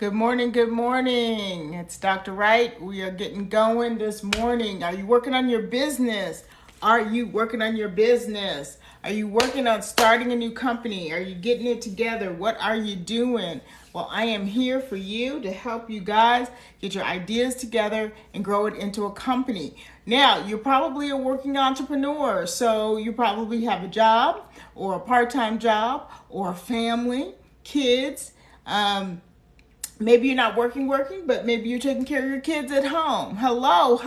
Good morning, good morning. It's Dr. Wright. We are getting going this morning. Are you working on your business? Are you working on your business? Are you working on starting a new company? Are you getting it together? What are you doing? Well, I am here for you to help you guys get your ideas together and grow it into a company. Now, you're probably a working entrepreneur, so you probably have a job or a part-time job or a family, kids. Maybe you're not working, but maybe you're taking care of your kids at home. Hello.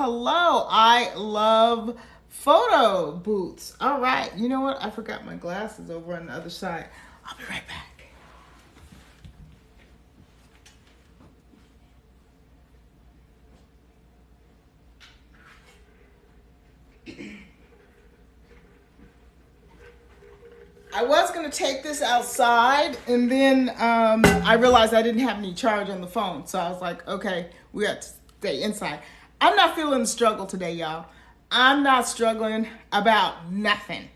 I love photo booths. All right. You know what? I forgot my glasses over on the other side. I'll be right back. I was going to take this outside, and then I realized I didn't have any charge on the phone. So I was like, okay, we got to stay inside. I'm not feeling the struggle today, y'all. I'm not struggling about nothing.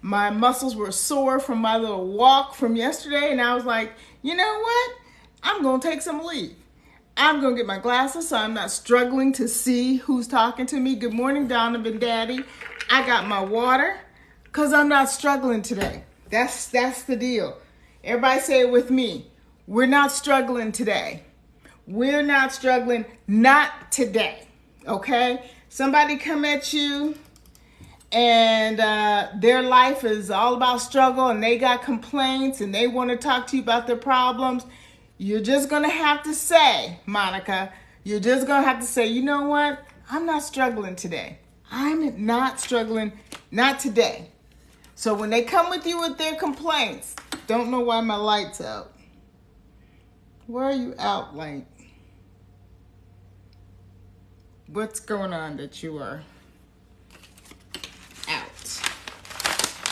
My muscles were sore from my little walk from yesterday, and I was like, you know what? I'm going to take some leave. I'm going to get my glasses so I'm not struggling to see who's talking to me. Good morning, Donovan Daddy. I got my water because I'm not struggling today. That's the deal. Everybody say it with me. We're not struggling today. We're not struggling, not today. Okay? Somebody come at you and their life is all about struggle and they got complaints and they want to talk to you about their problems. You're just going to have to say, Monica, you're just going to have to say, you know what? I'm not struggling today. I'm not struggling, not today. So when they come with you with their complaints, don't know why my light's out. Why are you out, light? What's going on that you are out?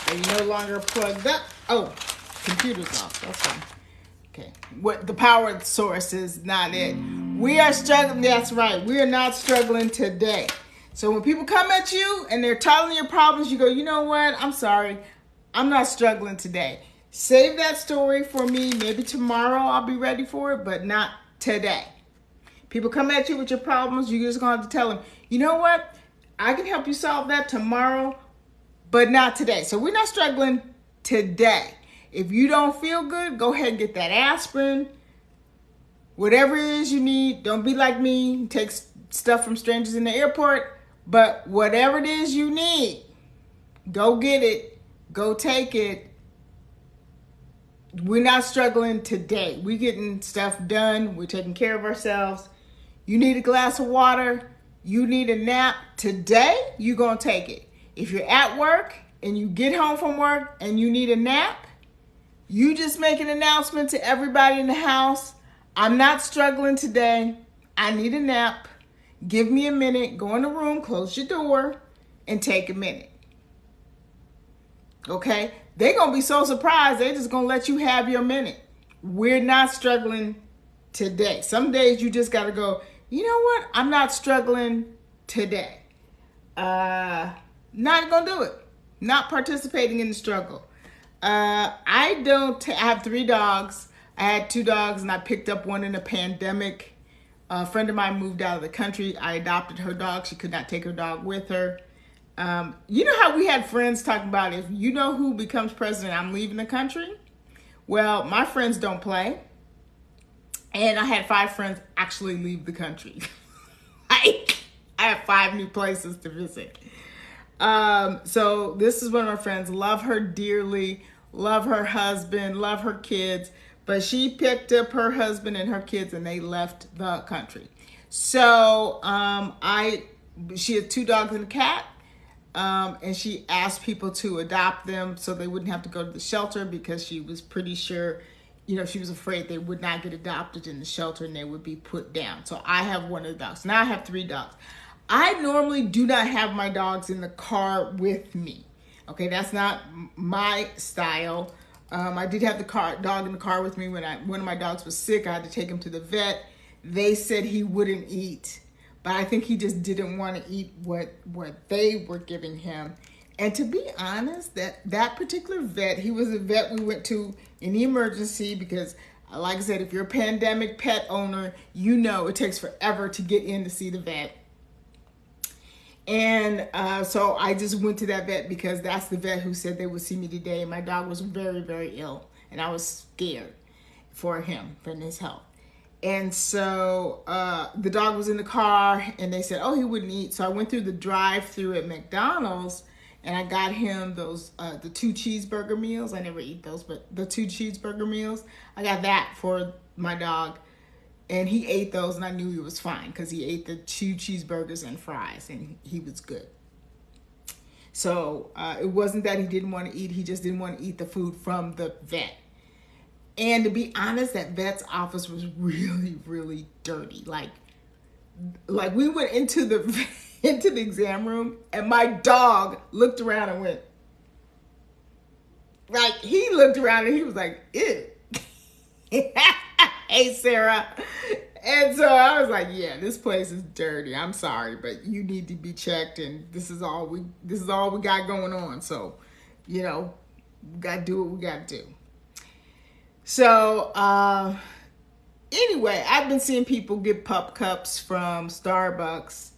Are you no longer plugged up? Oh, computer's off. That's fine. Okay. What the power source is not it. We are struggling. That's right. We are not struggling today. So when people come at you and they're telling you your problems, you go, you know what? I'm sorry. I'm not struggling today. Save that story for me. Maybe tomorrow I'll be ready for it, but not today. People come at you with your problems. You're just going to have to tell them, you know what? I can help you solve that tomorrow, but not today. So we're not struggling today. If you don't feel good, go ahead and get that aspirin. Whatever it is you need, don't be like me. Take stuff from strangers in the airport. But whatever it is you need, go get it. Go take it. We're not struggling today. We're getting stuff done. We're taking care of ourselves. You need a glass of water. You need a nap. Today, you're going to take it. If you're at work and you get home from work and you need a nap, you just make an announcement to everybody in the house. I'm not struggling today. I need a nap. Give me a minute. Go in the room, close your door, and take a minute. Okay? They're going to be so surprised. They're just going to let you have your minute. We're not struggling today. Some days you just got to go, you know what? I'm not struggling today. Not going to do it. Not participating in the struggle. I have 3 dogs. I had 2 dogs and I picked up one in a pandemic. A friend of mine moved out of the country. I adopted her dog. She could not take her dog with her. You know how we had friends talking about if you know who becomes president, I'm leaving the country? Well, my friends don't play. And I had 5 friends actually leave the country. I have 5 new places to visit. So this is one of my friends. Love her dearly. Love her husband. Love her kids. But she picked up her husband and her kids and they left the country. So she had 2 dogs and a cat. And she asked people to adopt them so they wouldn't have to go to the shelter because she was pretty sure, she was afraid they would not get adopted in the shelter and they would be put down. So I have one of the dogs. Now I have 3 dogs. I normally do not have my dogs in the car with me. Okay, that's not my style. I did have the dog in the car with me when one of my dogs was sick. I had to take him to the vet. They said he wouldn't eat, but I think he just didn't want to eat what they were giving him. And to be honest, that particular vet, he was a vet we went to in the emergency because Like I said, if you're a pandemic pet owner, you know it takes forever to get in to see the vet. And so I just went to that vet because that's the vet who said they would see me today. My dog was very, very ill, and I was scared for him, for his health. And so the dog was in the car, and they said, oh, he wouldn't eat. So I went through the drive-through at McDonald's, and I got him those the 2 cheeseburger meals. I never eat those, but the 2 cheeseburger meals, I got that for my dog. And he ate those, and I knew he was fine because he ate the 2 cheeseburgers and fries, and he was good. So it wasn't that he didn't want to eat. He just didn't want to eat the food from the vet. And to be honest, that vet's office was really, really dirty. Like we went into the exam room, and my dog looked around and went, like, he looked around and he was like, ew. Hey, Sarah. And so I was like, yeah, this place is dirty. I'm sorry, but you need to be checked, and this is all we got going on. So, we got to do what we got to do. So, anyway, I've been seeing people get pup cups from Starbucks,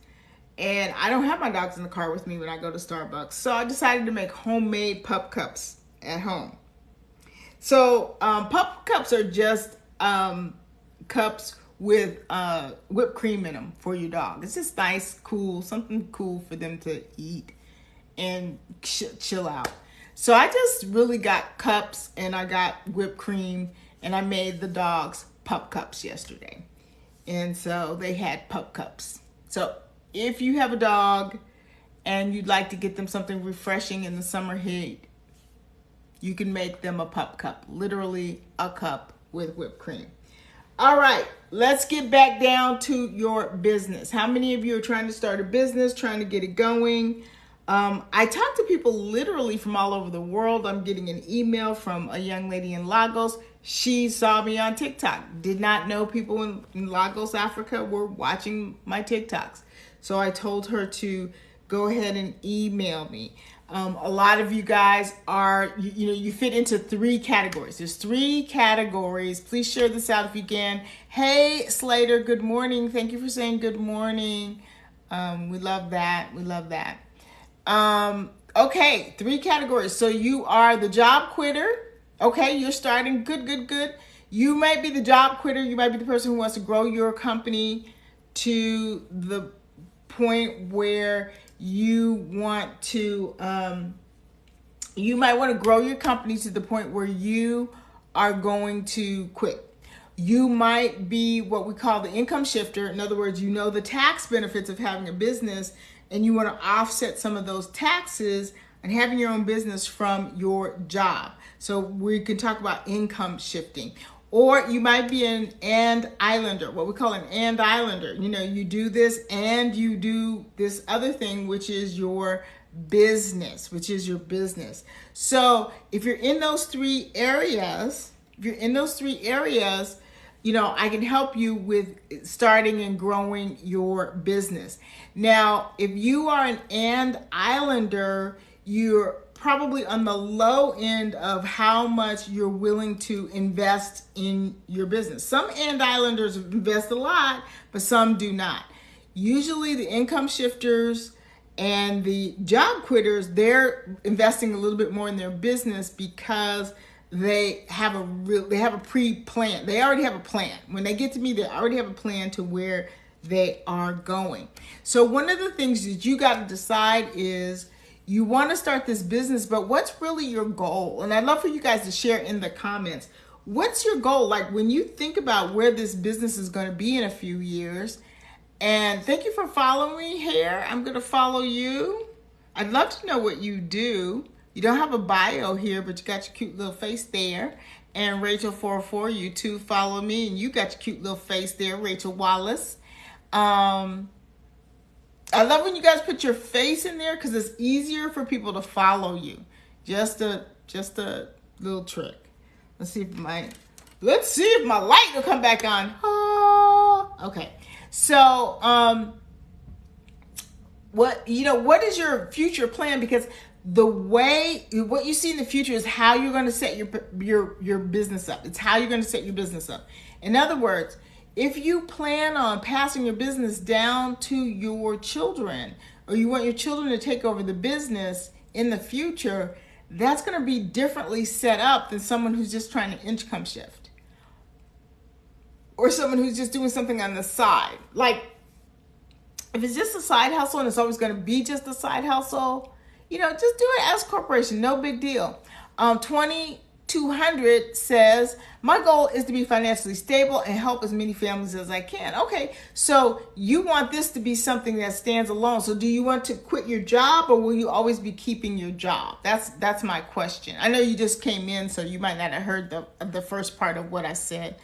and I don't have my dogs in the car with me when I go to Starbucks. So I decided to make homemade pup cups at home. So, pup cups are just cups with whipped cream in them for your dog. It's just nice, cool, something cool for them to eat and chill out. So I just really got cups, and I got whipped cream, and I made the dogs pup cups yesterday. And so they had pup cups. So if you have a dog and you'd like to get them something refreshing in the summer heat, you can make them a pup cup, literally a cup with whipped cream. All right, let's get back down to your business. How many of you are trying to start a business, trying to get it going? I talk to people literally from all over the world. I'm getting an email from a young lady in Lagos. She saw me on TikTok. Did not know people in Lagos, Africa were watching my TikToks. So I told her to go ahead and email me. A lot of you guys are, you fit into 3 categories. There's 3 categories. Please share this out if you can. Hey, Slater, good morning. Thank you for saying good morning. We love that. We love that. Okay, 3 categories. So you are the job quitter. Okay, you're starting. Good. You might be the job quitter. You might be the person who wants to grow your company to the point where you want to, you might want to grow your company to the point where you are going to quit. You might be what we call the income shifter. In other words, you know the tax benefits of having a business, and you want to offset some of those taxes and having your own business from your job. So we can talk about income shifting. Or you might be an and islander, what we call an and islander. You do this and you do this other thing, which is your business, So if you're in those 3 areas, I can help you with starting and growing your business. Now, if you are an and islander, you're probably on the low end of how much you're willing to invest in your business. Some and islanders invest a lot, but some do not. Usually the income shifters and the job quitters, they're investing a little bit more in their business because they have a pre-plan. They already have a plan. When they get to me, they already have a plan to where they are going. So one of the things that you got to decide is you want to start this business, but what's really your goal? And I'd love for you guys to share in the comments. What's your goal? Like when you think about where this business is going to be in a few years. And thank you for following me here. I'm going to follow you. I'd love to know what you do. You don't have a bio here, but you got your cute little face there. And Rachel44, you too follow me, and you got your cute little face there, Rachel Wallace. I love when you guys put your face in there because it's easier for people to follow you. Just a little trick. Let's see if my light will come back on. Oh, okay. So, what is your future plan? Because the way what you see in the future is how you're going to set your business up. It's how you're going to set your business up. In other words, if you plan on passing your business down to your children, or you want your children to take over the business in the future, that's going to be differently set up than someone who's just trying to income shift, or someone who's just doing something on the side. Like, if it's just a side hustle and it's always going to be just a side hustle, just do it as a corporation. No big deal. 2200 says, my goal is to be financially stable and help as many families as I can. Okay, so you want this to be something that stands alone. So do you want to quit your job, or will you always be keeping your job? That's my question. I know you just came in, so you might not have heard the first part of what I said.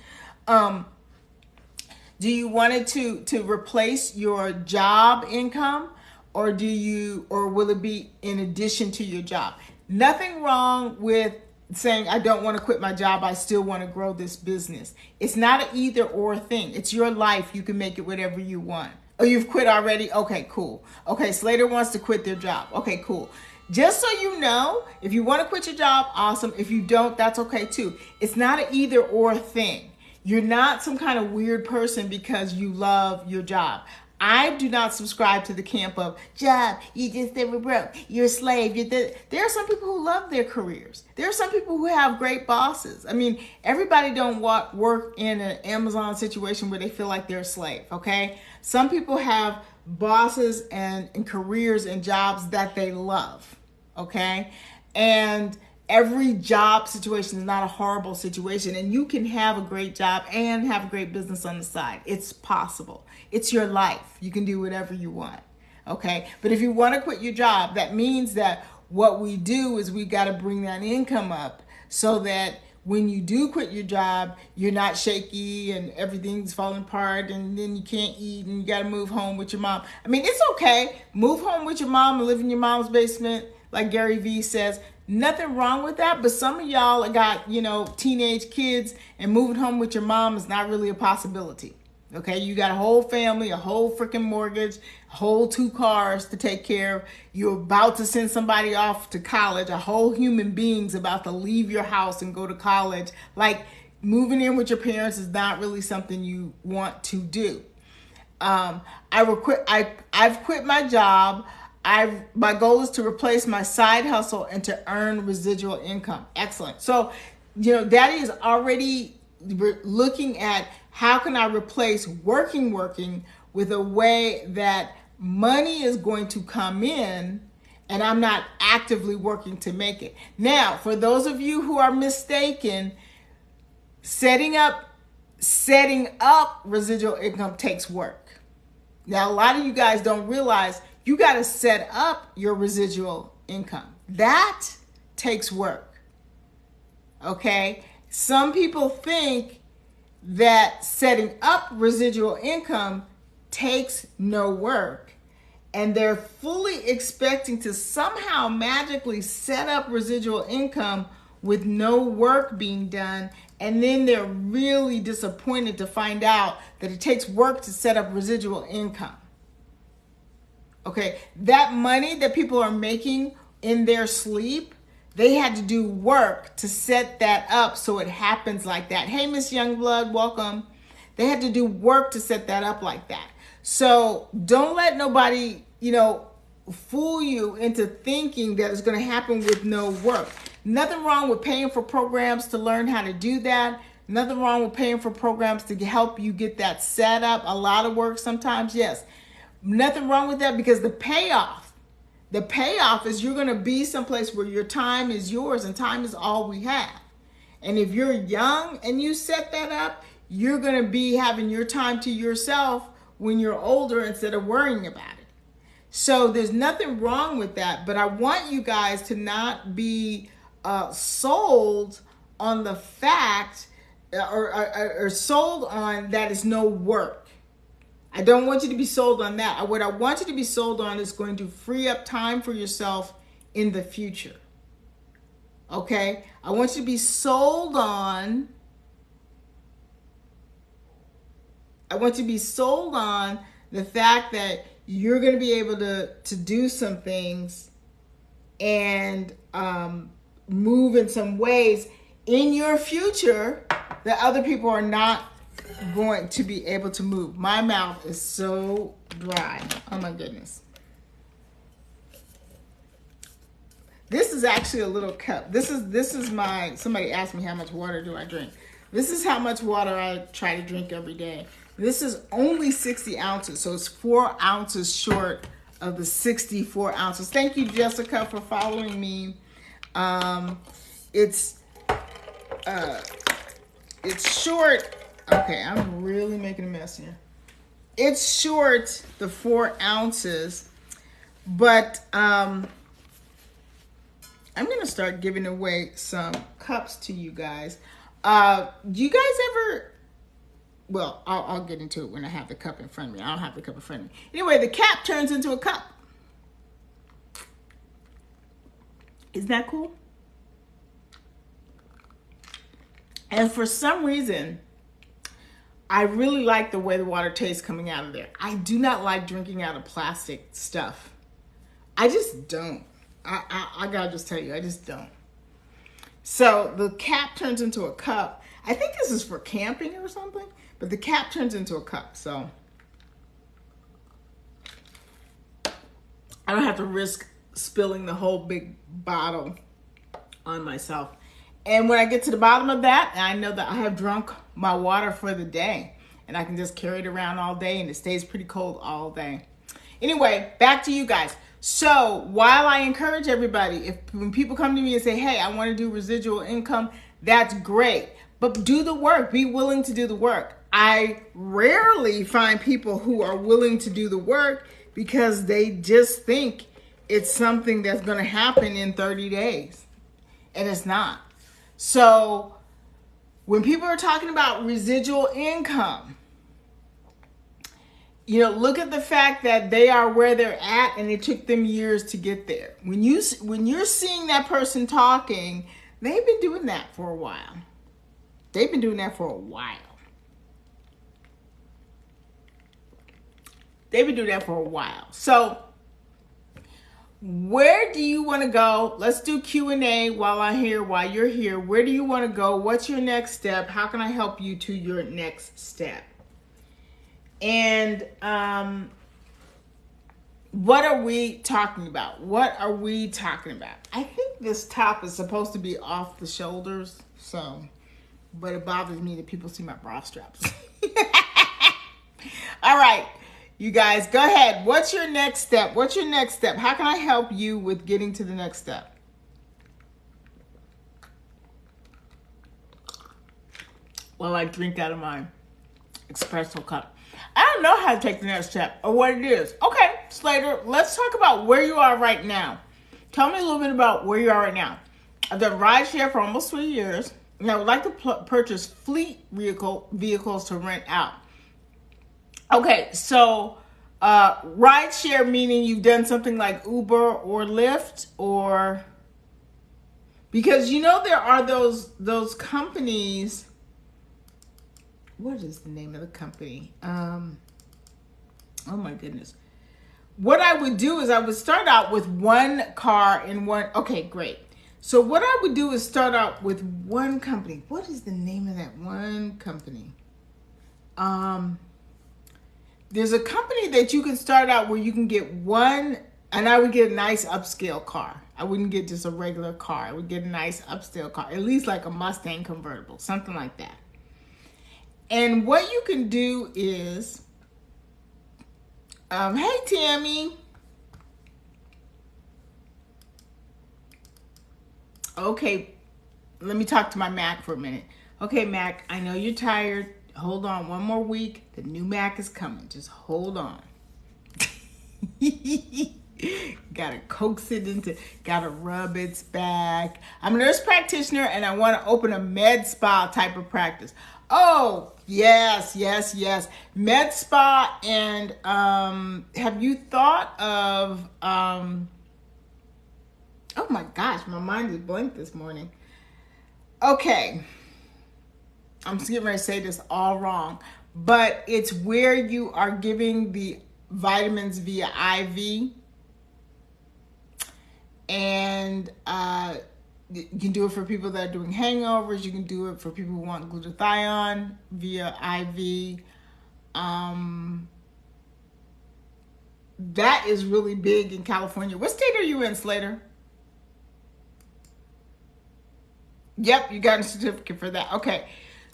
Do you want it to replace your job income, or will it be in addition to your job? Nothing wrong with saying, I don't want to quit my job, I still want to grow this business. It's not an either or thing. It's your life. You can make it whatever you want. Oh, you've quit already? Okay, cool. Okay, Slater wants to quit their job. Okay, cool. Just so you know, if you want to quit your job, awesome. If you don't, that's okay too. It's not an either or thing. You're not some kind of weird person because you love your job. I do not subscribe to the camp of, job, you just never broke, you're a slave. There are some people who love their careers. There are some people who have great bosses. I mean, everybody don't work in an Amazon situation where they feel like they're a slave, okay? Some people have bosses and careers and jobs that they love, okay? And every job situation is not a horrible situation, and you can have a great job and have a great business on the side. It's possible. It's your life. You can do whatever you want. Okay. But if you want to quit your job, that means that what we do is we got to bring that income up so that when you do quit your job, you're not shaky and everything's falling apart and then you can't eat and you got to move home with your mom. I mean, it's okay. Move home with your mom and live in your mom's basement, like Gary Vee says. Nothing wrong with that, but some of y'all got, teenage kids, and moving home with your mom is not really a possibility. Okay, you got a whole family, a whole freaking mortgage, a whole 2 cars to take care of. You're about to send somebody off to college. A whole human being's about to leave your house and go to college. Like, moving in with your parents is not really something you want to do. I've quit my job. My goal is to replace my side hustle and to earn residual income. Excellent. So, Daddy is already looking at how can I replace working with a way that money is going to come in and I'm not actively working to make it. Now, for those of you who are mistaken, setting up residual income takes work. Now, a lot of you guys don't realize you got to set up your residual income. That takes work. Okay? Some people think that setting up residual income takes no work, and they're fully expecting to somehow magically set up residual income with no work being done, and then they're really disappointed to find out that it takes work to set up residual income. Okay, that money that people are making in their sleep, they had to do work to set that up so it happens like that. Hey, Miss Youngblood, welcome. They had to do work to set that up like that. So don't let nobody, fool you into thinking that it's going to happen with no work. Nothing wrong with paying for programs to learn how to do that. Nothing wrong with paying for programs to help you get that set up. A lot of work sometimes, yes. Nothing wrong with that, because the payoff is you're going to be someplace where your time is yours, and time is all we have. And if you're young and you set that up, you're going to be having your time to yourself when you're older instead of worrying about it. So there's nothing wrong with that, but I want you guys to not be sold on the fact or sold on that it's no work. I don't want you to be sold on that. What I want you to be sold on is going to free up time for yourself in the future. Okay? I want you to be sold on the fact that you're going to be able to do some things and move in some ways in your future that other people are not going to be able to move. My mouth is so dry. Oh my goodness. This is actually a little cup. This is my, somebody asked me how much water do I drink. This is how much water I try to drink every day. This is only 60 ounces, so it's 4 ounces short of the 64 ounces. Thank you, Jessica, for following me. It's short. Okay, I'm really making a mess here. It's short the 4 ounces, but I'm gonna start giving away some cups to you guys. Do you guys ever? Well, I'll get into it when I have the cup in front of me. I don't have the cup in front of me. Anyway, the cap turns into a cup. Isn't that cool? And for some reason, I really like the way the water tastes coming out of there. I do not like drinking out of plastic stuff. I just don't. I gotta just tell you, I just don't. So the cap turns into a cup. I think this is for camping or something, but the cap turns into a cup. So I don't have to risk spilling the whole big bottle on myself. And when I get to the bottom of that, I know that I have drunk my water for the day, and I can just carry it around all day, and it stays pretty cold all day. Anyway, back to you guys. So while I encourage everybody, when people come to me and say, hey, I want to do residual income, that's great. But do the work. Be willing to do the work. I rarely find people who are willing to do the work because they just think it's something that's going to happen in 30 days. And it's not. So when people are talking about residual income, you know, look at the fact that they are where they're at and it took them years to get there. When you're seeing that person talking, they've been doing that for a while. They've been doing that for a while. They've been doing that for a while. So where do you want to go? Let's do Q&A while you're here. Where do you want to go? What's your next step? How can I help you to your next step? And what are we talking about? What are we talking about? I think this top is supposed to be off the shoulders, but it bothers me that people see my bra straps. All right, you guys, go ahead. What's your next step? What's your next step? How can I help you with getting to the next step? Well, I drink out of my espresso cup. I don't know how to take the next step or what it is. Okay, Slater, let's talk about where you are right now. Tell me a little bit about where you are right now. I've done rideshare for almost 3 years, and I would like to purchase fleet vehicles to rent out. Okay, so rideshare meaning you've done something like Uber or Lyft, or because you know there are those companies. What is the name of the company? Oh my goodness. What I would do is I would start out with one car in one. Okay, great. So what I would do is start out with one company. What is the name of that one company? There's a company that you can start out where you can get one, and I would get a nice upscale car. I wouldn't get just a regular car. I would get a nice upscale car, at least like a Mustang convertible, something like that. And what you can do is, hey, Tammy. Okay, let me talk to my Mac for a minute. Okay, Mac, I know you're tired. Hold on one more week. The new Mac is coming. Just hold on. Gotta coax it into, gotta rub its back. I'm a nurse practitioner and I want to open a med spa type of practice. Oh, yes. Med spa. And have you thought of, oh my gosh, my mind is blank this morning. Okay. I'm just getting ready to say this all wrong, but it's where you are giving the vitamins via IV. And you can do it for people that are doing hangovers. You can do it for people who want glutathione via IV. That is really big in California. What state are you in, Slater? Yep, you got a certificate for that. Okay.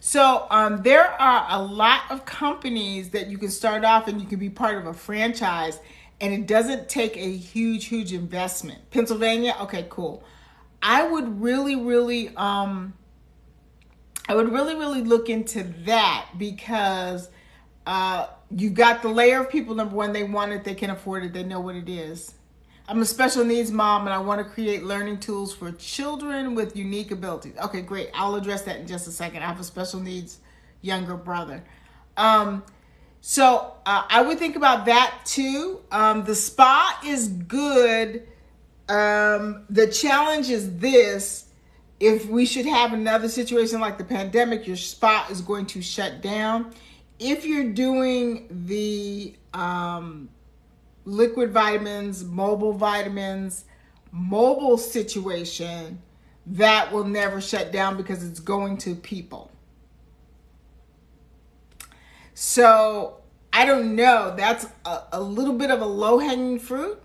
So there are a lot of companies that you can start off and you can be part of a franchise, and it doesn't take a huge investment. Pennsylvania? Okay, cool. I would really look into that, because you've got the layer of people. Number one, they want it, they can afford it, they know what it is. I'm a special needs mom, and I want to create learning tools for children with unique abilities. Okay, great. I'll address that in just a second. I have a special needs younger brother. So I would think about that too. The spa is good. The challenge is this: if we should have another situation like the pandemic, your spa is going to shut down. If you're doing the liquid vitamins, mobile situation, that will never shut down because it's going to people. So I don't know. That's a little bit of a low-hanging fruit,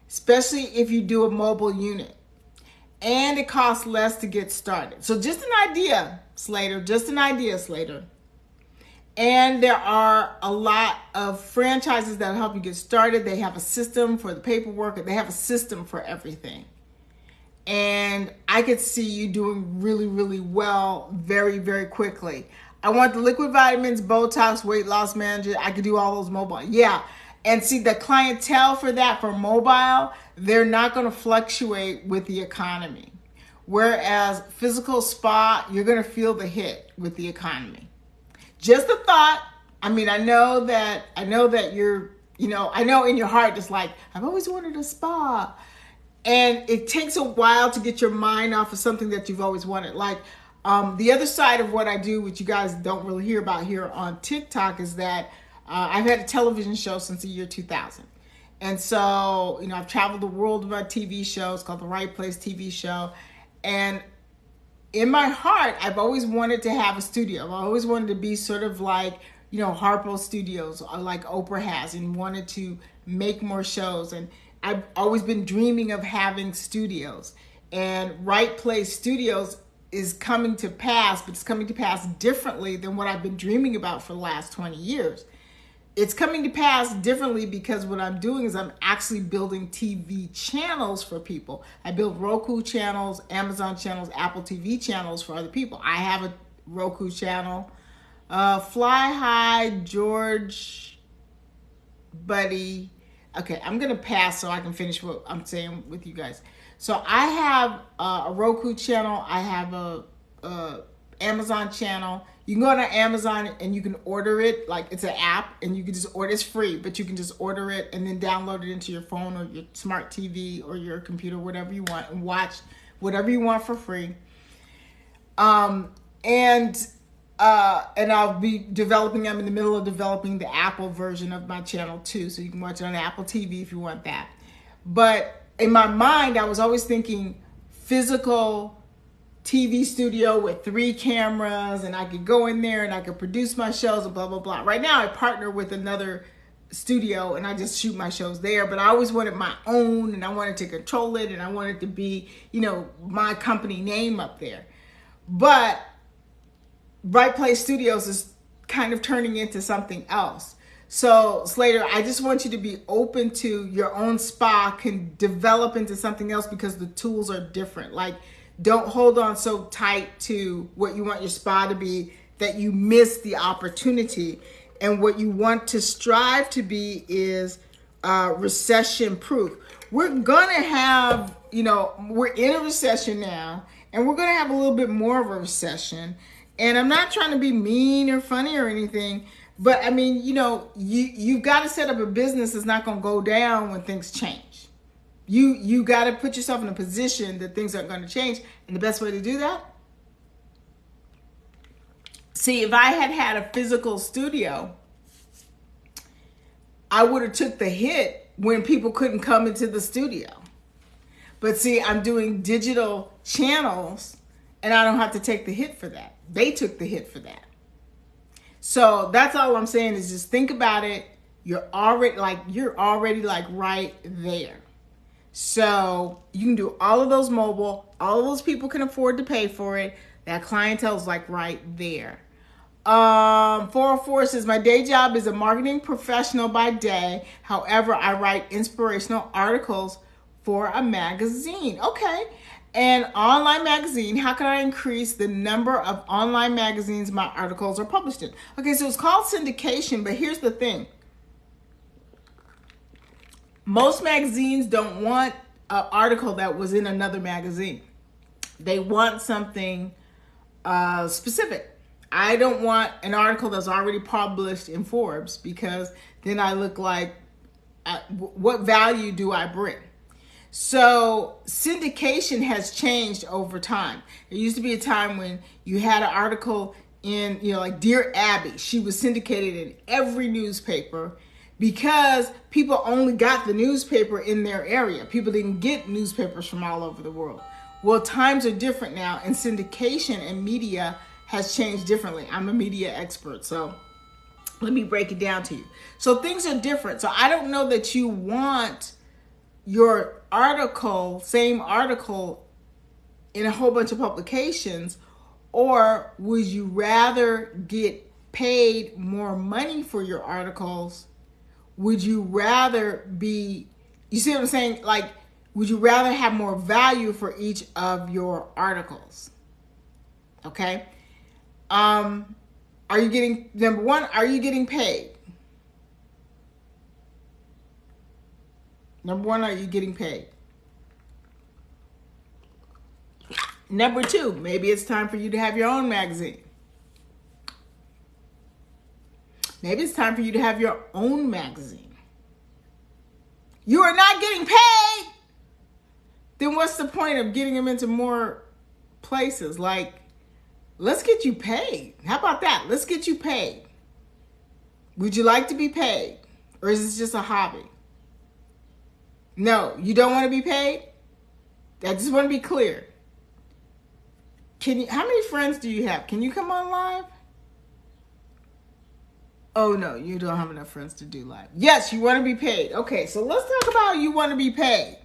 especially if you do a mobile unit. And it costs less to get started. So just an idea, Slater. Just an idea, Slater. And there are a lot of franchises that help you get started. They have a system for the paperwork. They have a system for everything. And I could see you doing really well very quickly. I want the liquid vitamins, Botox, weight loss manager. I could do all those mobile. Yeah. And see, the clientele for that, for mobile, they're not going to fluctuate with the economy. Whereas physical spa, you're going to feel the hit with the economy. Just a thought. I mean, I know that you're, I know in your heart it's like, I've always wanted a spa. And it takes a while to get your mind off of something that you've always wanted. Like the other side of what I do, which you guys don't really hear about here on TikTok, is that I've had a television show since the year 2000. And so, I've traveled the world with my TV show. It's called The Right Place TV show. And in my heart, I've always wanted to have a studio. I've always wanted to be sort of like, Harpo Studios, or like Oprah has, and wanted to make more shows. And I've always been dreaming of having studios. And Right Place Studios is coming to pass, but it's coming to pass differently than what I've been dreaming about for the last 20 years. It's coming to pass differently because what I'm doing is I'm actually building TV channels for people. I build Roku channels, Amazon channels, Apple TV channels for other people. I have a Roku channel. Fly High, George, Buddy. Okay, I'm going to pass so I can finish what I'm saying with you guys. So I have a Roku channel. I have a Amazon channel. You can go to Amazon and you can order it, like it's an app, and you can just order. It's free, but you can just order it and then download it into your phone or your smart TV or your computer, whatever you want, and watch whatever you want for free. And I'll be developing. I'm in the middle of developing the Apple version of my channel too, so you can watch it on Apple TV if you want that. But in my mind, I was always thinking physical TV studio with 3 cameras, and I could go in there and I could produce my shows and blah, blah, blah. Right now I partner with another studio and I just shoot my shows there, but I always wanted my own, and I wanted to control it, and I wanted to be, my company name up there. But Right Place Studios is kind of turning into something else. So Slater, I just want you to be open to your own spa can develop into something else because the tools are different. Like, don't hold on so tight to what you want your spa to be that you miss the opportunity. And what you want to strive to be is recession proof. We're going to have, we're in a recession now, and we're going to have a little bit more of a recession. And I'm not trying to be mean or funny or anything, but I mean, you've got to set up a business that's not going to go down when things change. You got to put yourself in a position that things aren't going to change. And the best way to do that? See, if I had a physical studio, I would have took the hit when people couldn't come into the studio. But see, I'm doing digital channels and I don't have to take the hit for that. They took the hit for that. So that's all I'm saying is just think about it. You're already like right there. So you can do all of those mobile, all of those people can afford to pay for it. That clientele is like right there. 404 says, my day job is a marketing professional by day. However, I write inspirational articles for a magazine. Okay. An online magazine. How can I increase the number of online magazines my articles are published in? Okay, so it's called syndication, but here's the thing. Most magazines don't want an article that was in another magazine. They want something specific. I don't want an article that's already published in Forbes because then I look like, what value do I bring? So syndication has changed over time. There used to be a time when you had an article in, like Dear Abby. She was syndicated in every newspaper because people only got the newspaper in their area. People didn't get newspapers from all over the world. Well, times are different now, and syndication and media has changed differently. I'm a media expert, so let me break it down to you. So things are different. So I don't know that you want your article, same article, in a whole bunch of publications, or would you rather get paid more money for your articles? Would you rather be, you see what I'm saying? Like, would you rather have more value for each of your articles? Okay. Are you getting, number one, are you getting paid? Number one, are you getting paid? Number two, maybe it's time for you to have your own magazine. Maybe it's time for you to have your own magazine. You are not getting paid. Then what's the point of getting them into more places? Like, let's get you paid. How about that? Let's get you paid. Would you like to be paid? Or is this just a hobby? No, you don't want to be paid? I just want to be clear. How many friends do you have? Can you come on live? Oh no, you don't have enough friends to do live. Yes, you want to be paid. Okay, so let's talk about you want to be paid.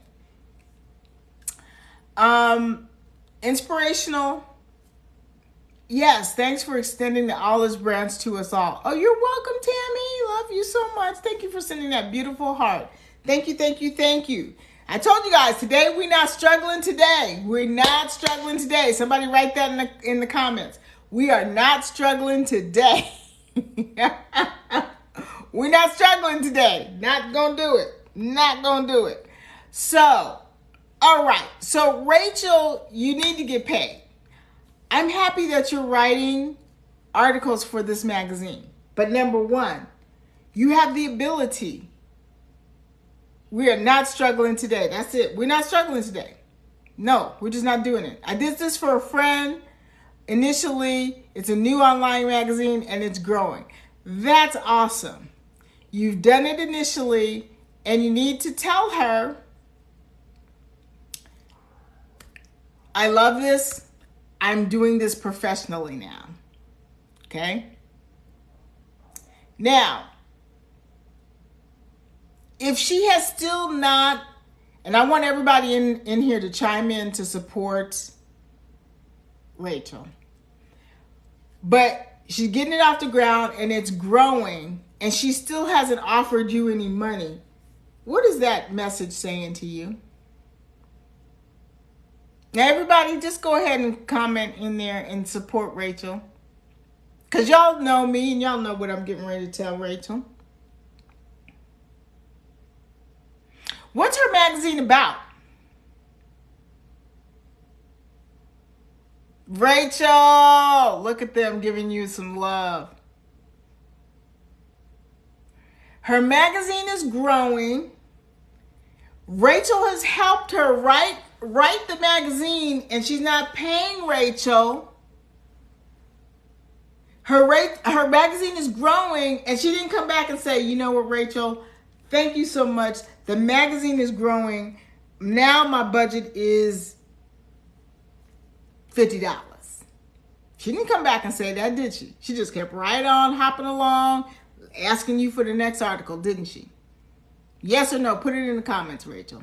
Inspirational. Yes, thanks for extending the olive branch to us all. Oh, you're welcome, Tammy. Love you so much. Thank you for sending that beautiful heart. Thank you, thank you, thank you. I told you guys, today we're not struggling today. We're not struggling today. Somebody write that in the comments. We are not struggling today. We're not struggling today. Not gonna do it. Not gonna do it. So, all right. So, Rachel, you need to get paid. I'm happy that you're writing articles for this magazine. But number one, you have the ability. We are not struggling today. That's it. We're not struggling today. No, we're just not doing it. I did this for a friend. Initially, it's a new online magazine and it's growing. That's awesome. You've done it initially and you need to tell her, I love this. I'm doing this professionally now. Okay? Now, if she has still not, and I want everybody in here to chime in to support Rachel, but she's getting it off the ground and it's growing and she still hasn't offered you any money, what is that message saying to you? Now, everybody, just go ahead and comment in there and support Rachel. Because y'all know me and y'all know what I'm getting ready to tell Rachel. What's her magazine about? Rachel, look at them giving you some love. Her magazine is growing. Rachel has helped her write the magazine and she's not paying Rachel. Her magazine is growing and she didn't come back and say, you know what, Rachel, thank you so much. The magazine is growing. Now my budget is $50. She didn't come back and say that, did she? She just kept right on hopping along, asking you for the next article, didn't she? Yes or no? Put it in the comments, Rachel.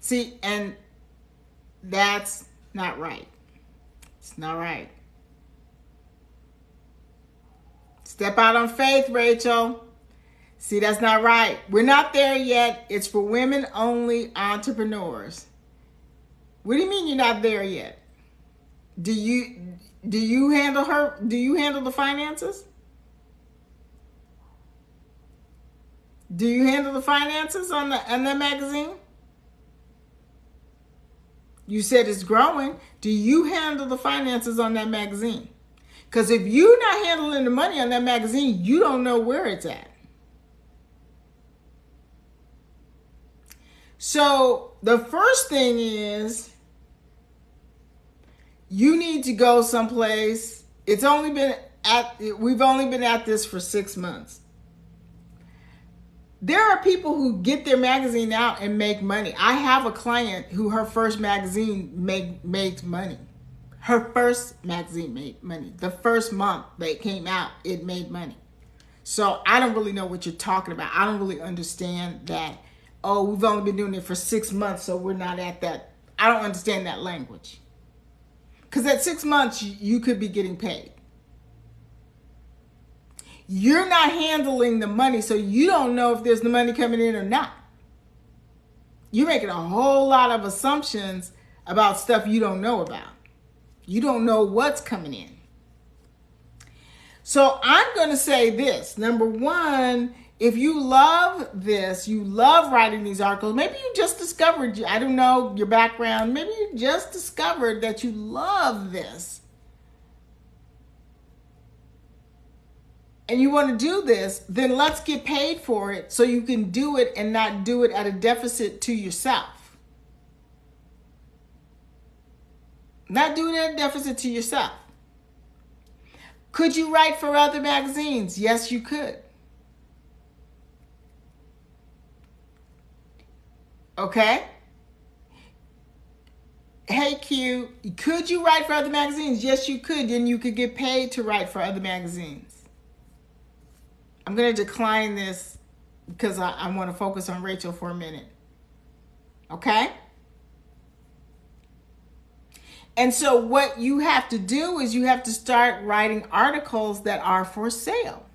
See, and that's not right. It's not right. Step out on faith, Rachel. See, that's not right. We're not there yet. It's for women only entrepreneurs. What do you mean you're not there yet? Do you handle the finances? Do you handle the finances on that magazine? You said it's growing. Do you handle the finances on that magazine? Because if you're not handling the money on that magazine, you don't know where it's at. So the first thing is you need to go someplace. We've only been at this for 6 months. There are people who get their magazine out and make money. I have a client who her first magazine made money. Her first magazine made money. The first month that it came out, it made money. So I don't really know what you're talking about. I don't really understand that, oh, we've only been doing it for 6 months, so we're not at that. I don't understand that language. Because at 6 months, you could be getting paid. You're not handling the money, so you don't know if there's the money coming in or not. You're making a whole lot of assumptions about stuff you don't know about. You don't know what's coming in. So I'm going to say this. Number one, if you love this, you love writing these articles, maybe you just discovered, I don't know your background, maybe you just discovered that you love this. And you want to do this, then let's get paid for it so you can do it and not do it at a deficit to yourself. Not do it at a deficit to yourself. Could you write for other magazines? Yes, you could. Okay? Hey Q, could you write for other magazines? Yes, you could. Then you could get paid to write for other magazines. I'm going to decline this because I want to focus on Rachel for a minute. Okay? And so what you have to do is you have to start writing articles that are for sale.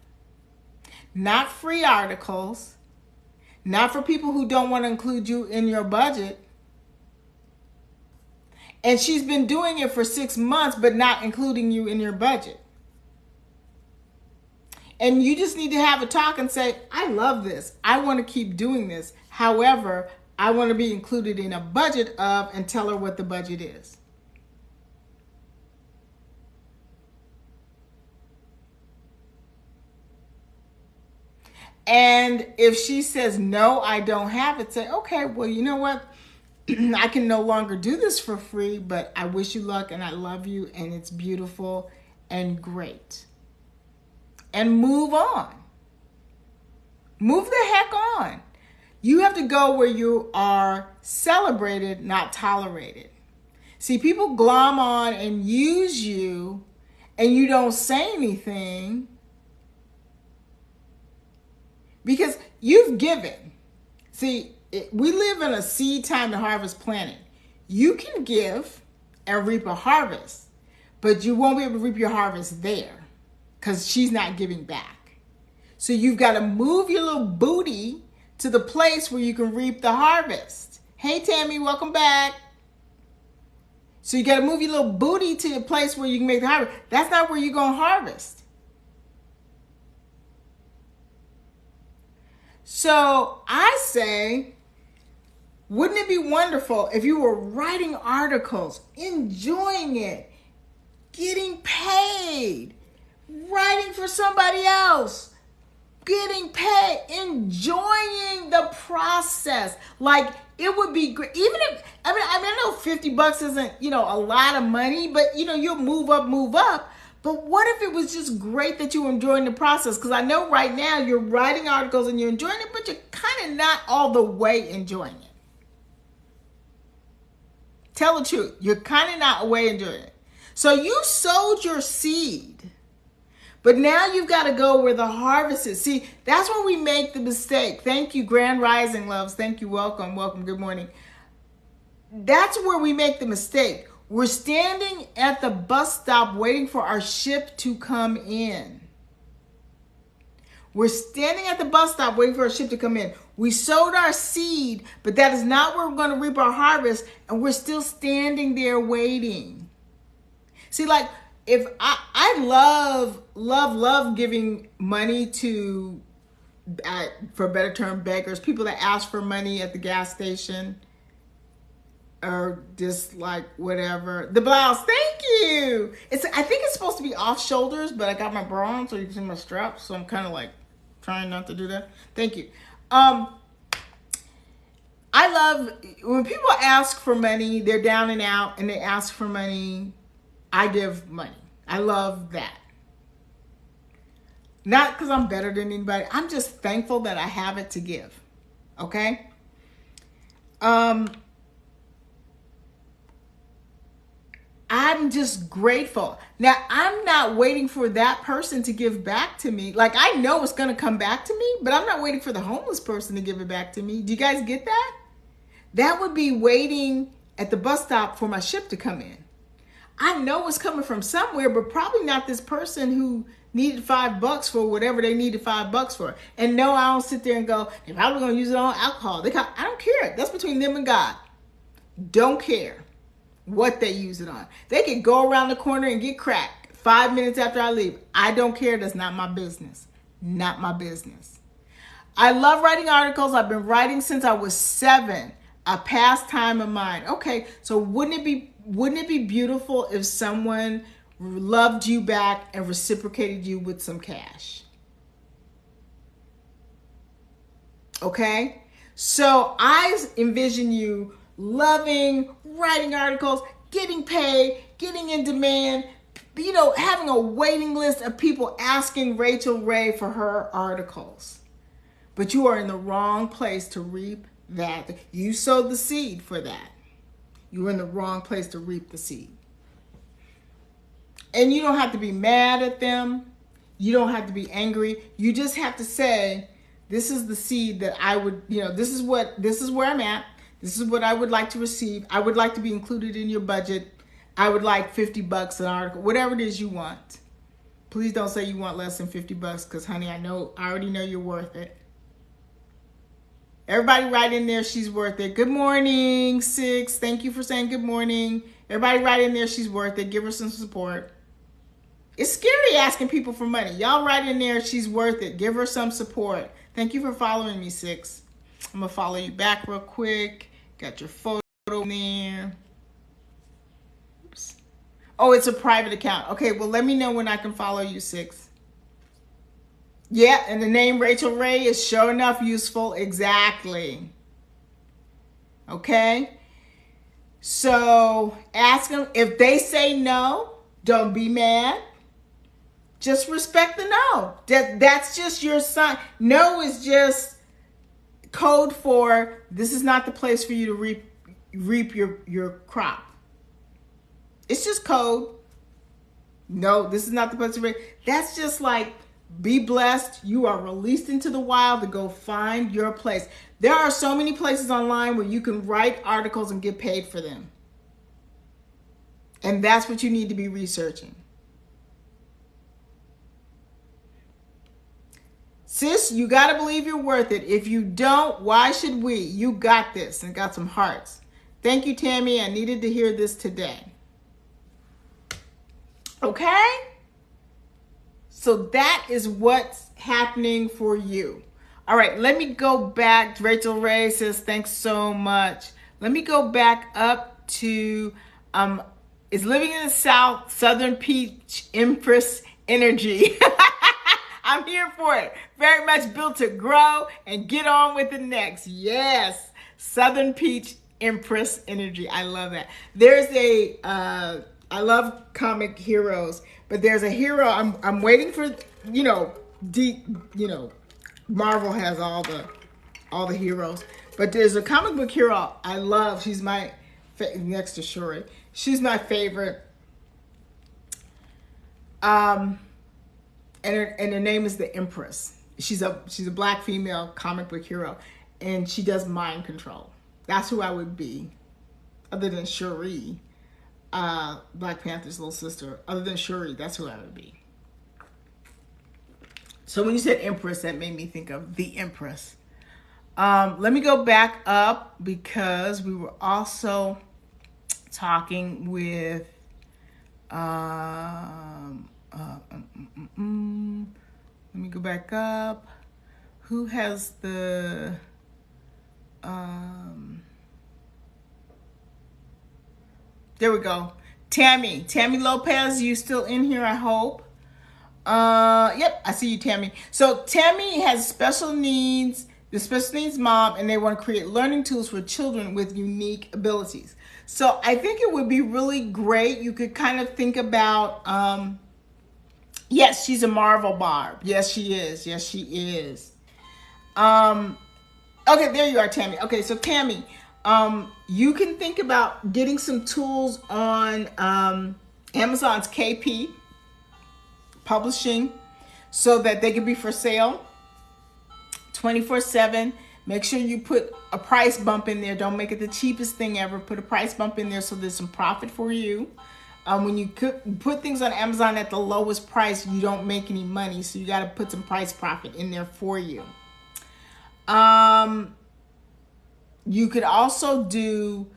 Not free articles. Not for people who don't want to include you in your budget. And she's been doing it for 6 months, but not including you in your budget. And you just need to have a talk and say, I love this. I want to keep doing this. However, I want to be included in a budget of, and tell her what the budget is. And if she says, no, I don't have it, say, okay, well, you know what? I can no longer do this for free, but I wish you luck and I love you and it's beautiful and great. And move on. Move the heck on. You have to go where you are celebrated, not tolerated. See, people glom on and use you and you don't say anything because you've given. See, we live in a seed time to harvest planet. You can give and reap a harvest, but you won't be able to reap your harvest there because she's not giving back. So you've got to move your little booty to the place where you can reap the harvest. Hey, Tammy, welcome back. So you got to move your little booty to a place where you can make the harvest. That's not where you're going to harvest. So I say, wouldn't it be wonderful if you were writing articles, enjoying it, getting paid, writing for somebody else, getting paid, enjoying the process? Like, it would be great. Even if, I know $50 isn't, a lot of money, but, you'll move up. But what if it was just great that you were enjoying the process? Because I know right now you're writing articles and you're enjoying it, but you're kind of not all the way enjoying it. Tell the truth. You're kind of not way enjoying it. So you sowed your seed, but now you've got to go where the harvest is. See, that's where we make the mistake. Thank you, Grand Rising Loves. Thank you. Welcome. Welcome. Good morning. That's where we make the mistake. We're standing at the bus stop waiting for our ship to come in. We're standing at the bus stop waiting for our ship to come in. We sowed our seed, but that is not where we're going to reap our harvest, and we're still standing there waiting. See, like, if I love giving money to, for a better term, beggars, people that ask for money at the gas station, or just like whatever. The blouse, thank you. I think it's supposed to be off shoulders, but I got my bra on so you can see my straps, so I'm kind of like trying not to do that. Thank you. I love when people ask for money, they're down and out and they ask for money, I give money. I love that. Not because I'm better than anybody. I'm just thankful that I have it to give. Okay? I'm just grateful. Now, I'm not waiting for that person to give back to me. Like, I know it's going to come back to me, but I'm not waiting for the homeless person to give it back to me. Do you guys get that? That would be waiting at the bus stop for my ship to come in. I know it's coming from somewhere, but probably not this person who needed $5 for whatever they needed $5 for. And no, I don't sit there and go, they're probably going to use it on alcohol. I don't care. That's between them and God. Don't care what they use it on. They could go around the corner and get cracked 5 minutes after I leave. I don't care. That's not my business. Not my business. I love writing articles. I've been writing since I was 7, a pastime of mine. Okay, so wouldn't it be beautiful if someone loved you back and reciprocated you with some cash? Okay, so I envision you loving writing articles, getting paid, getting in demand, having a waiting list of people asking Rachel Ray for her articles. But you are in the wrong place to reap that. You sowed the seed for that. You're in the wrong place to reap the seed. And you don't have to be mad at them. You don't have to be angry. You just have to say, this is the seed that I would, this is where I'm at. This is what I would like to receive. I would like to be included in your budget. I would like $50 an article, whatever it is you want. Please don't say you want less than $50 because, honey, I already know you're worth it. Everybody write in there, she's worth it. Good morning, 6. Thank you for saying good morning. Everybody write in there, she's worth it. Give her some support. It's scary asking people for money. Y'all write in there, she's worth it. Give her some support. Thank you for following me, 6. I'm going to follow you back real quick. Got your photo in there. Oops. Oh, it's a private account. Okay, well, let me know when I can follow you, 6. Yeah, and the name Rachel Ray is sure enough useful. Exactly. Okay? So ask them. If they say no, don't be mad. Just respect the no. That's just your sign. No is just code for this is not the place for you to reap your crop. It's just code. No, this is not the place to reap. That's just like, be blessed. You are released into the wild to go find your place. There are so many places online where you can write articles and get paid for them. And that's what you need to be researching. Sis, you got to believe you're worth it. If you don't, why should we? You got this, and got some hearts. Thank you, Tammy. I needed to hear this today. Okay? So that is what's happening for you. All right, let me go back. Rachel Ray says, thanks so much. Let me go back up to, is living in the South, Southern Peach Empress Energy. I'm here for it. Very much built to grow and get on with the next. Yes, Southern Peach Empress Energy. I love that. There's a I love comic heroes, but there's a hero I'm waiting for. You know, deep. You know, Marvel has all the heroes, but there's a comic book hero I love. She's my next to Shuri. She's my favorite. And her name is the Empress. She's a black female comic book hero, and she does mind control. That's who I would be, other than Shuri, Black Panther's little sister. Other than Shuri, that's who I would be. So when you said Empress, that made me think of the Empress. Let me go back up because we were also talking with. Let me go back up. Who has the there we go. Tammy Lopez, you still in here, I hope. Yep, I see you, Tammy. So Tammy has special needs, the special needs mom, and they want to create learning tools for children with unique abilities. So I think it would be really great. You could kind of think about, yes, she's a Marvel Barb. Yes, she is. Yes, she is. Okay, there you are, Tammy. Okay, so Tammy, you can think about getting some tools on Amazon's KP publishing so that they can be for sale 24/7. Make sure you put a price bump in there. Don't make it the cheapest thing ever. Put a price bump in there so there's some profit for you. When you put things on Amazon at the lowest price, you don't make any money. So you got to put some price profit in there for you. You could also do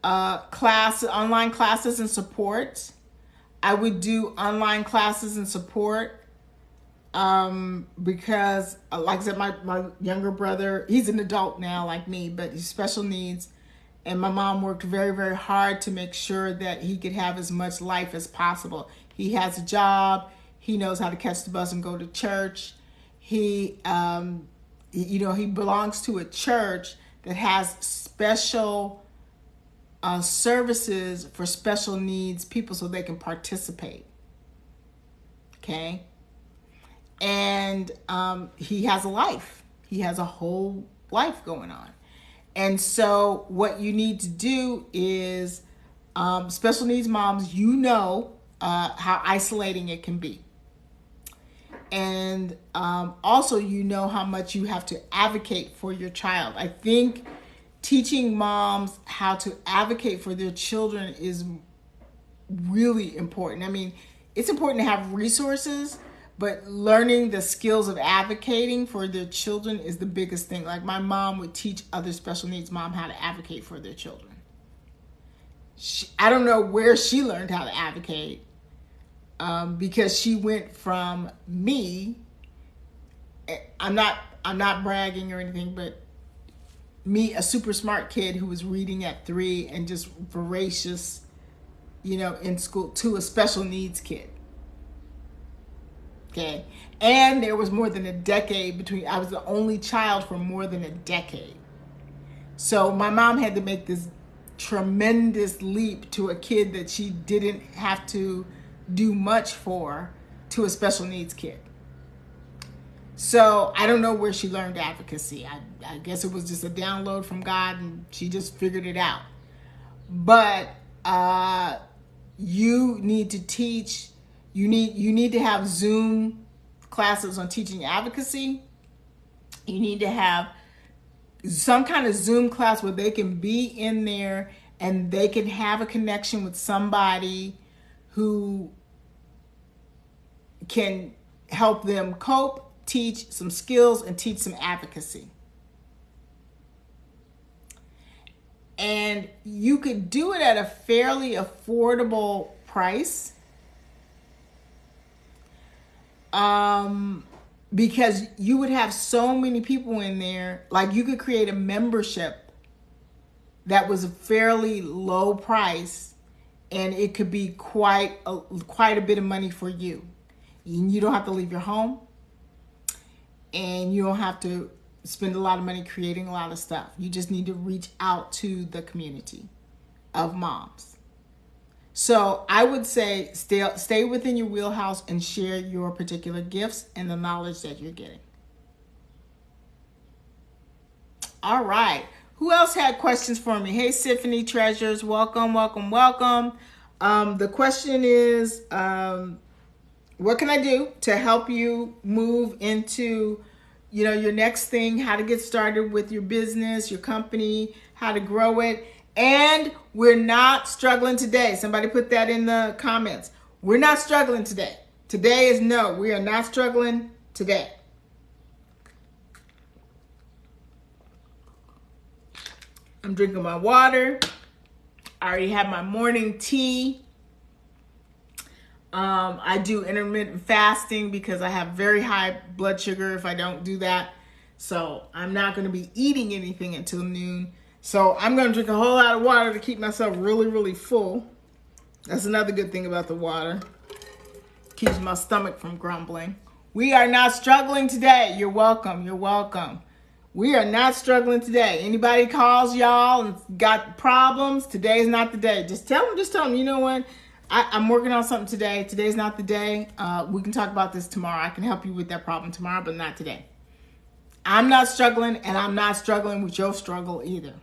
online classes and support. I would do online classes and support because, like I said, my younger brother, he's an adult now like me, but he's special needs. And my mom worked very, very hard to make sure that he could have as much life as possible. He has a job. He knows how to catch the bus and go to church. He belongs to a church that has special services for special needs people so they can participate. Okay? And he has a life. He has a whole life going on. And so what you need to do is, special needs moms, how isolating it can be. And also, how much you have to advocate for your child. I think teaching moms how to advocate for their children is really important. I mean, it's important to have resources, but learning the skills of advocating for their children is the biggest thing. Like my mom would teach other special needs moms how to advocate for their children. I don't know where she learned how to advocate. Because she went from me, I'm not bragging or anything, but me, a super smart kid who was reading at 3 and just voracious, in school, to a special needs kid. Okay. And there was more than a decade I was the only child for more than a decade. So my mom had to make this tremendous leap to a kid that she didn't have to do much for, to a special needs kid. So I don't know where she learned advocacy. I guess it was just a download from God and she just figured it out. But you need to teach, you need to have Zoom classes on teaching advocacy. You need to have some kind of Zoom class where they can be in there and they can have a connection with somebody who can help them cope, teach some skills, and teach some advocacy. And you could do it at a fairly affordable price, because you would have so many people in there. Like you could create a membership that was a fairly low price, and it could be quite a bit of money for you. You don't have to leave your home, and you don't have to spend a lot of money creating a lot of stuff. You just need to reach out to the community of moms. So I would say stay within your wheelhouse and share your particular gifts and the knowledge that you're getting. All right. Who else had questions for me? Hey, Symphony Treasures, welcome, welcome, welcome. The question is, what can I do to help you move into, your next thing, how to get started with your business, your company, how to grow it. And we're not struggling today. Somebody put that in the comments. We're not struggling today. Today is no. We are not struggling today. I'm drinking my water. I already have my morning tea. I do intermittent fasting because I have very high blood sugar if I don't do that. So I'm not going to be eating anything until noon. So I'm going to drink a whole lot of water to keep myself really, really full. That's another good thing about the water. Keeps my stomach from grumbling. We are not struggling today. You're welcome. You're welcome. We are not struggling today. Anybody calls y'all and got problems, today's not the day. Just tell them, you know what? I'm working on something today. Today's not the day. We can talk about this tomorrow. I can help you with that problem tomorrow, but not today. I'm not struggling, and I'm not struggling with your struggle either.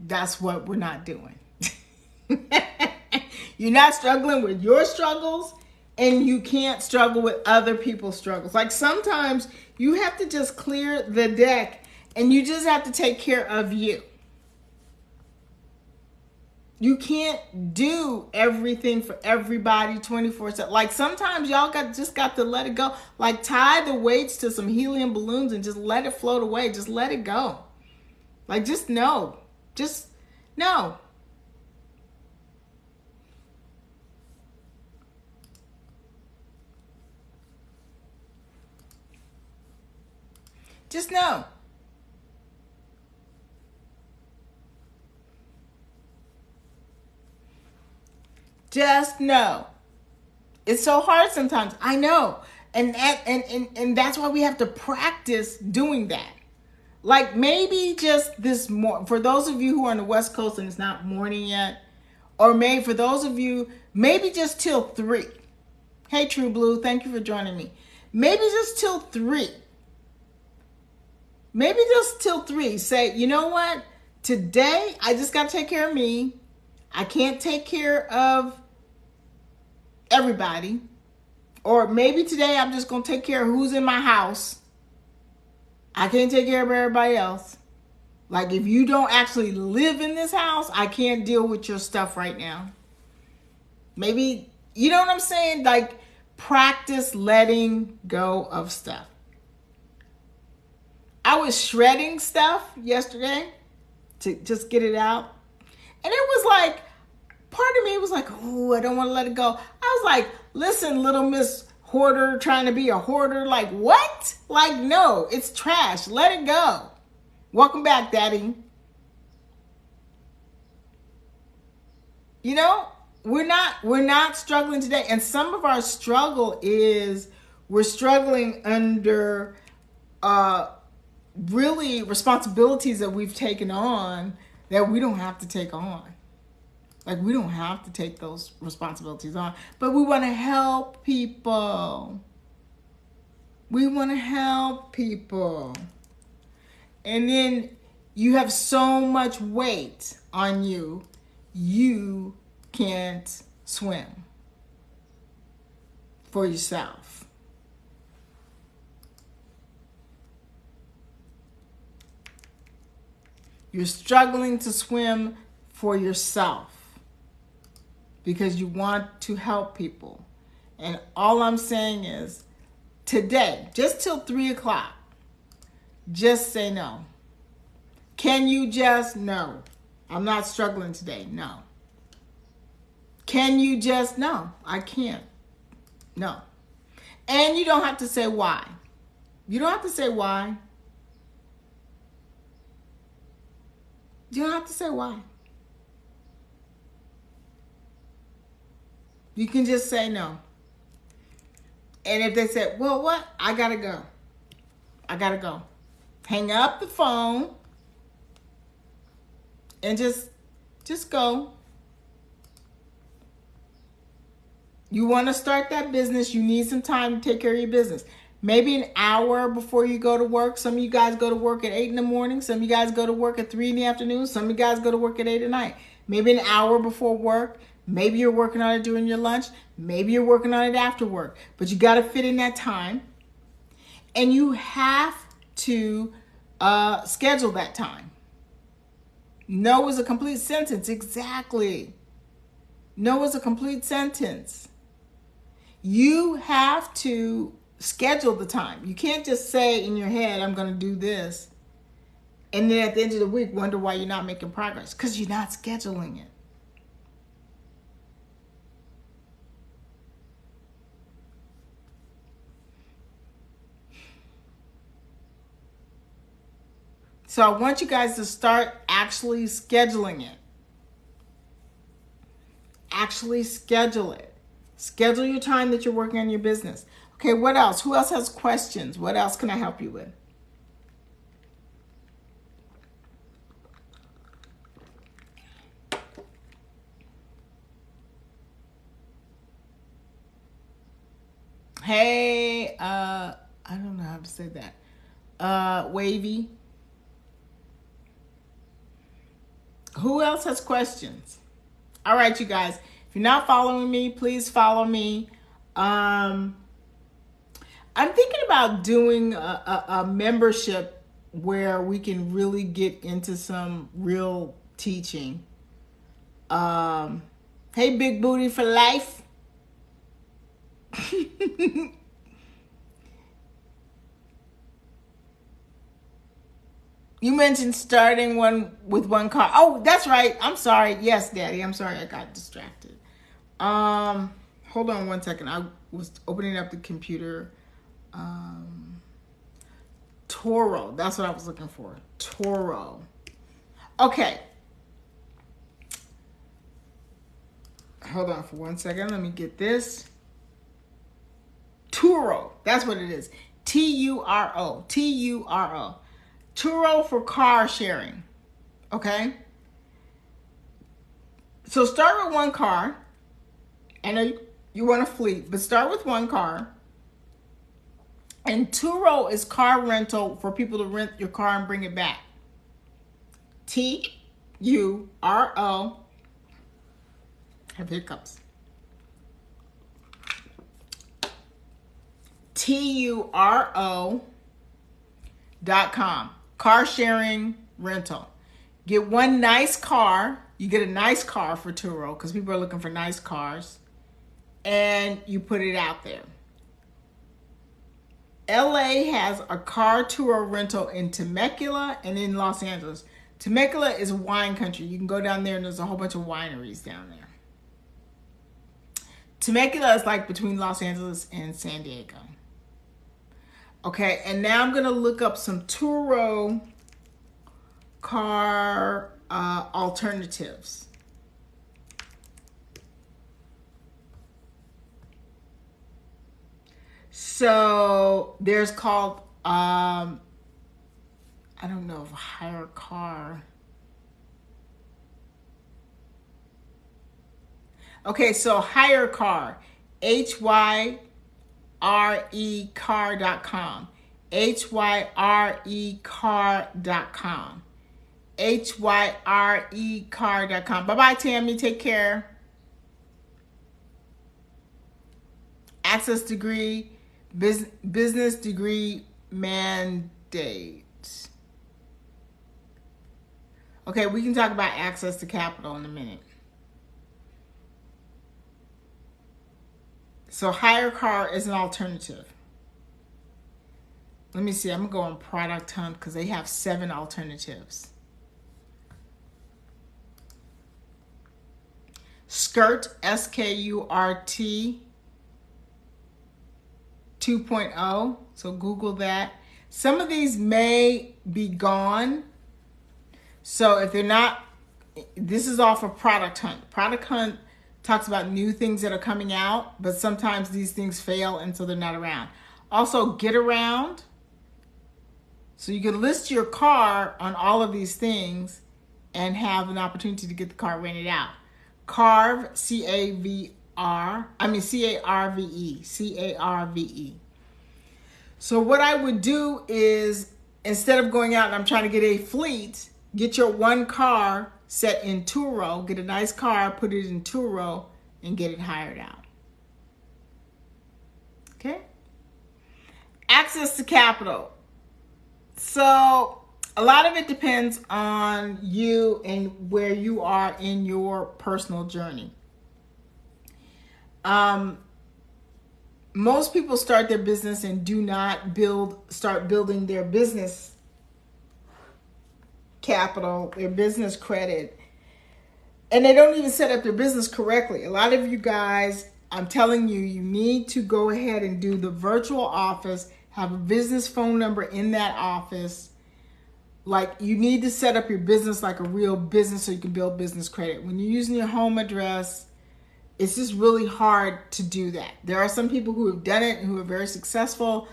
That's what we're not doing. You're not struggling with your struggles, and you can't struggle with other people's struggles. Like sometimes you have to just clear the deck, and you just have to take care of you. You can't do everything for everybody 24/7. Like sometimes y'all just got to let it go. Like tie the weights to some helium balloons and just let it float away. Just let it go. Like just know. Just know. Just know. Just know. It's so hard sometimes. I know. And that's why we have to practice doing that. Like maybe just this morning, for those of you who are on the West Coast and it's not morning yet, or maybe for those of you, maybe just till 3. Hey, True Blue, thank you for joining me. Maybe just till 3. Maybe just till 3. Say, you know what? Today, I just got to take care of me. I can't take care of everybody. Or maybe today I'm just going to take care of who's in my house. I can't take care of everybody else. Like if you don't actually live in this house, I can't deal with your stuff right now. Maybe, you know what I'm saying? Like practice letting go of stuff. I was shredding stuff yesterday to just get it out. And it was like, part of me was like, oh, I don't want to let it go. I was like, listen, little Miss Hoarder trying to be a hoarder. Like, what? Like, no, it's trash. Let it go. Welcome back, Daddy. You know, we're not struggling today. And some of our struggle is we're struggling under really responsibilities that we've taken on that we don't have to take on. Like we don't have to take those responsibilities on, but we want to help people. We want to help people. And then you have so much weight on you, you can't swim for yourself. You're struggling to swim for yourself because you want to help people. And all I'm saying is today, just till 3 o'clock, just say no. Can you just no? I'm not struggling today. No. Can you just no? I can't. No. And you don't have to say why. You don't have to say why. You don't have to say why. You can just say no. And if they say, well, what? I gotta go. I gotta go. Hang up the phone and just go. You want to start that business, you need some time to take care of your business. Maybe an hour before you go to work. Some of you guys go to work at 8 in the morning. Some of you guys go to work at 3 in the afternoon. Some of you guys go to work at 8 at night. Maybe an hour before work. Maybe you're working on it during your lunch. Maybe you're working on it after work. But you got to fit in that time. And you have to schedule that time. No is a complete sentence. Exactly. No is a complete sentence. You have to schedule the time. You can't just say in your head, I'm going to do this. And then at the end of the week, wonder why you're not making progress. Because you're not scheduling it. So I want you guys to start actually scheduling it. Actually schedule it. Schedule your time that you're working on your business. Okay, what else? Who else has questions? What else can I help you with? Hey, I don't know how to say that. Wavy. Who else has questions? All right, you guys. If you're not following me, please follow me. I'm thinking about doing a membership where we can really get into some real teaching. Hey, Big Booty for Life. You mentioned starting one with one car. Oh, that's right. I'm sorry. Yes, Daddy. I'm sorry. I got distracted. Hold on one second. I was opening up the computer. Toro. That's what I was looking for. Toro. Okay. Hold on for 1 second. Let me get this. Turo. That's what it is. Turo. Turo. Turo for car sharing. Okay? So start with one car. I know you want a fleet, but start with one car. And Turo is car rental for people to rent your car and bring it back. Turo. Have hiccups. Turo.com. Car sharing rental. Get one nice car. You get a nice car for Turo because people are looking for nice cars. And you put it out there. LA has a car tour rental in Temecula and in Los Angeles. Temecula is wine country. You can go down there and there's a whole bunch of wineries down there. Temecula is like between Los Angeles and San Diego. Okay, and now I'm going to look up some Turo car alternatives. So there's called, I don't know, hire car. Okay, so hire car, HYREcar.com, HYREcar.com, HYREcar.com. Bye-bye, Tammy. Take care. Access degree, business degree mandate. Okay, we can talk about access to capital in a minute. So hire car is an alternative. Let me see. I'm going to go on Product Hunt because they have 7 alternatives. Skirt, SKURT 2.0. So Google that. Some of these may be gone. So if they're not, this is off of Product Hunt. Product Hunt talks about new things that are coming out, but sometimes these things fail and so they're not around. Also, Get Around. So you can list your car on all of these things and have an opportunity to get the car rented out. Carv, CAVR.com. C-A-R-V-E, C-A-R-V-E. So what I would do is, instead of going out and I'm trying to get a fleet, get your one car set in Turo, get a nice car, put it in Turo, and get it hired out. Okay? Access to capital. So a lot of it depends on you and where you are in your personal journey. Most people start their business and do not start building their business capital, their business credit, and they don't even set up their business correctly. A lot of you guys, I'm telling you, you need to go ahead and do the virtual office, have a business phone number in that office. Like, you need to set up your business like a real business so you can build business credit. When you're using your home address, it's just really hard to do that. There are some people who have done it and who are very successful.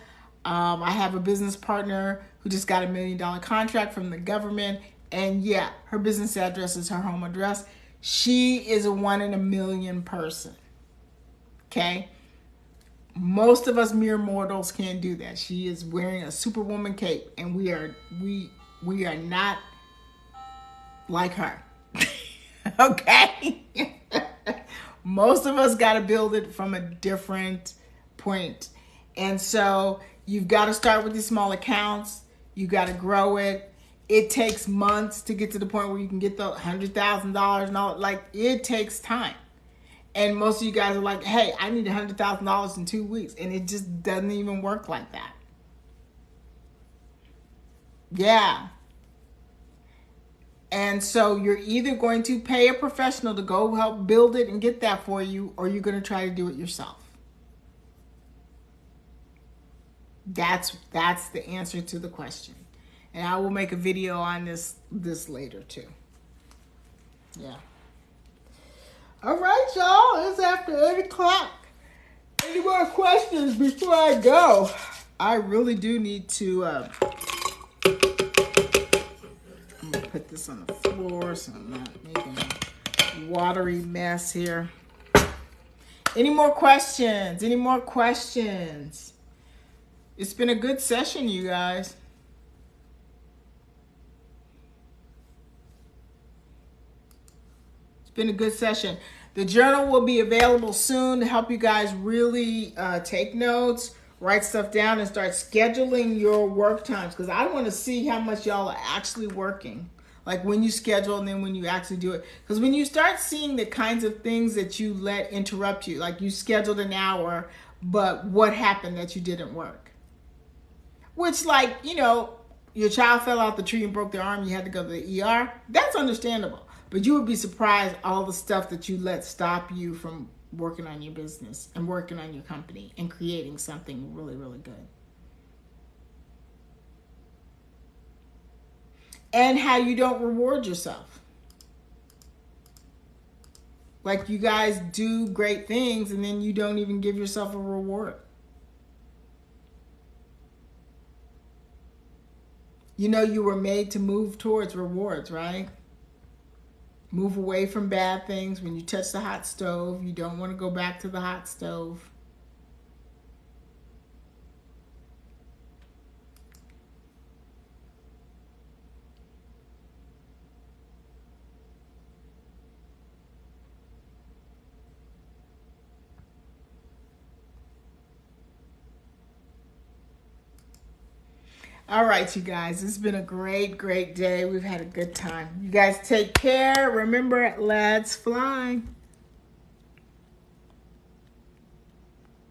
I have a business partner who just got $1 million contract from the government. And yeah, her business address is her home address. She is a 1 in a million person. Okay? Most of us mere mortals can't do that. She is wearing a superwoman cape, and we are not like her. Okay? Most of us got to build it from a different point. And so you've got to start with these small accounts. You got to grow it. It takes months to get to the point where you can get the $100,000 and all. Like, it takes time. And most of you guys are like, hey, I need $100,000 in 2 weeks. And it just doesn't even work like that. Yeah. And so you're either going to pay a professional to go help build it and get that for you, or you're going to try to do it yourself. That's the answer to the question. And I will make a video on this later too. Yeah. All right, y'all. It's after 8 o'clock. Any more questions before I go? I really do need to... I'm going to put this on the floor so I'm not making a watery mess here. Any more questions? Any more questions? It's been a good session, you guys. It's been a good session. The journal will be available soon to help you guys really take notes, write stuff down, and start scheduling your work times, because I want to see how much y'all are actually working. Like when you schedule and then when you actually do it. Because when you start seeing the kinds of things that you let interrupt you, like you scheduled an hour, but what happened that you didn't work? Which, like, you know, your child fell out the tree and broke their arm, you had to go to the ER. That's understandable. But you would be surprised all the stuff that you let stop you from working on your business and working on your company and creating something really, really good. And how you don't reward yourself. Like, you guys do great things and then you don't even give yourself a reward. You know, you were made to move towards rewards, right? Move away from bad things. When you touch the hot stove, you don't want to go back to the hot stove. All right, you guys, it's been a great, great day. We've had a good time. You guys take care. Remember, let's fly.